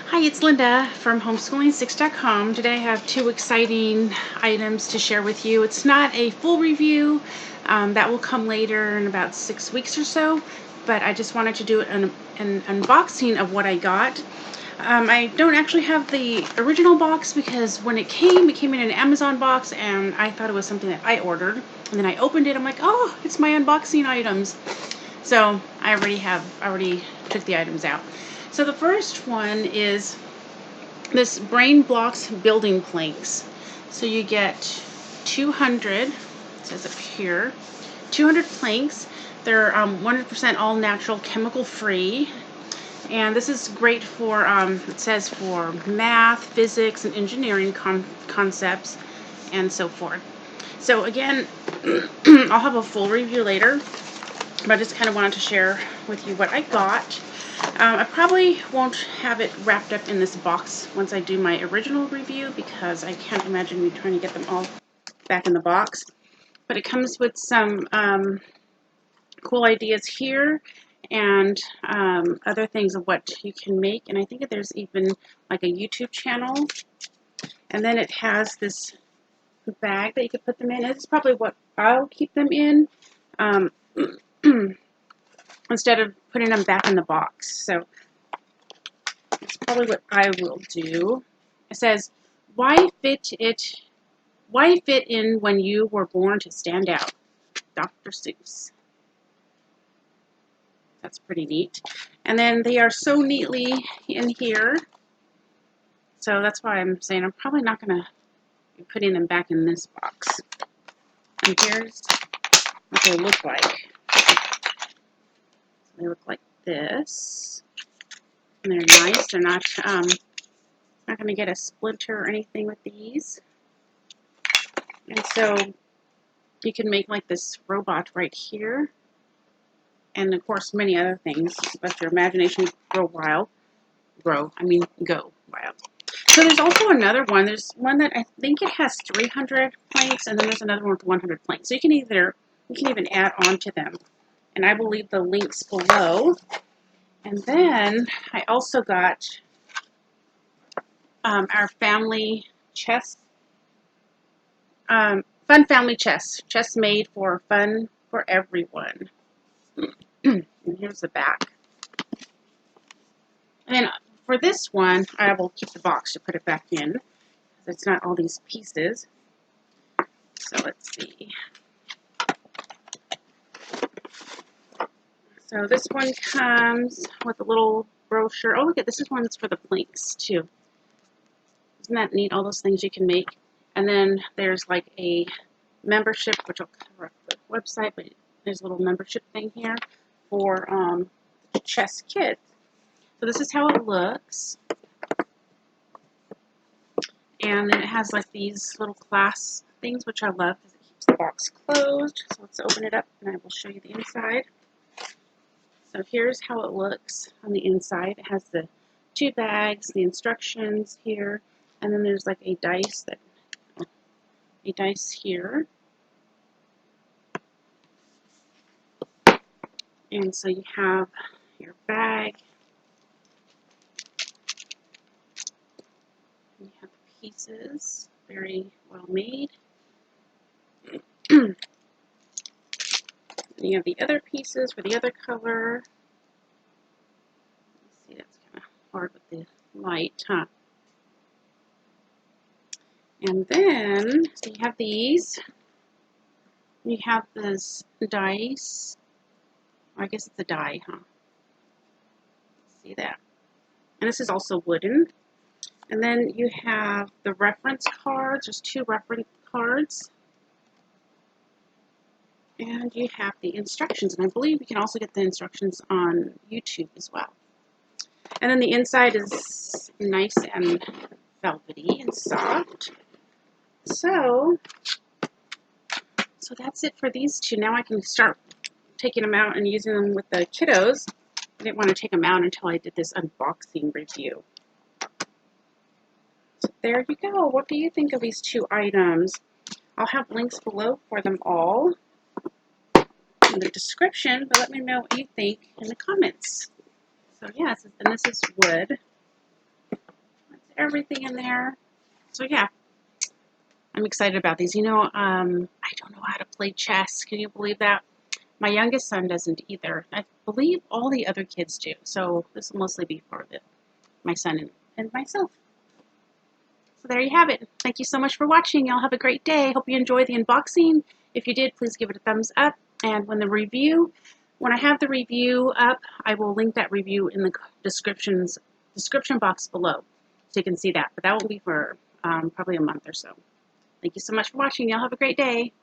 Hi, it's Linda from Homeschooling6.com. Today I have two exciting items to share with you. It's not a full review. That will come later in about 6 weeks or so, but I just wanted to do an unboxing of what I got. I don't actually have the original box because when it came in an Amazon box, and I thought it was something that I ordered. And then I opened it, I'm like, oh, it's my unboxing items. So I already took the items out. So the first one is this Blox building planks. So you get 200, it says up here, 200 planks. They're 100% all natural, chemical free. And this is great for, it says for math, physics, and engineering concepts, and so forth. So again, I'll have a full review later, but I just kind of wanted to share with you what I got. I probably won't have it wrapped up in this box once I do my original review because I can't imagine me trying to get them all back in the box. But it comes with some cool ideas here and other things of what you can make. And I think there's even like a YouTube channel. And then it has this bag that you could put them in. It's probably what I'll keep them in. Instead of putting them back in the box. So it's probably what I will do. It says, why fit in when you were born to stand out? Dr. Seuss. That's pretty neat. And then they are so neatly in here. So that's why I'm saying I'm probably not going to be putting them back in this box. And here's what they look like. They look like this. And they're nice. They're not going to get a splinter or anything with these. And so you can make like this robot right here. And of course many other things. Let your imagination go wild. Go wild. So there's also another one. There's one that I think it has 300 planks, and then there's another one with 100 planks. So you can even add on to them. And I will leave the links below. And then I also got our family chest, fun family chest made for fun for everyone. And here's the back. And then for this one, I will keep the box to put it back in. It's not all these pieces. So let's see. So this one comes with a little brochure. Oh, look at this is one that's for the planks too. Isn't that neat? All those things you can make. And then there's like a membership, which I'll cover up the website, but there's a little membership thing here for chess kids. So this is how it looks. And then it has like these little clasp things, which I love because it keeps the box closed. So let's open it up and I will show you the inside. So here's how it looks on the inside. It has the two bags, the instructions here, and then there's like a dice here. And so you have your bag. You have the pieces, very well made. And you have the other pieces for the other color. Let's see, that's kind of hard with the light, huh? And then, so you have these. You have this dice. I guess it's a die, huh? See that? And this is also wooden. And then you have the reference cards. There's 2 reference cards. And you have the instructions. And I believe you can also get the instructions on YouTube as well. And then the inside is nice and velvety and soft. So that's it for these 2. Now I can start taking them out and using them with the kiddos. I didn't want to take them out until I did this unboxing review. So there you go. What do you think of these 2 items? I'll have links below for them all in the description, but let me know what you think in the comments. So yeah, and this is wood. everything in there. So yeah, I'm excited about these. I don't know how to play chess. Can you believe that? My youngest son doesn't either. I believe all the other kids do. So this will mostly be for my son and myself. So there you have it. Thank you so much for watching. Y'all have a great day. Hope you enjoyed the unboxing. If you did, please give it a thumbs up. And when I have the review up, I will link that review in the description box below, so you can see that. But that will be for probably a month or so. Thank you so much for watching. Y'all have a great day.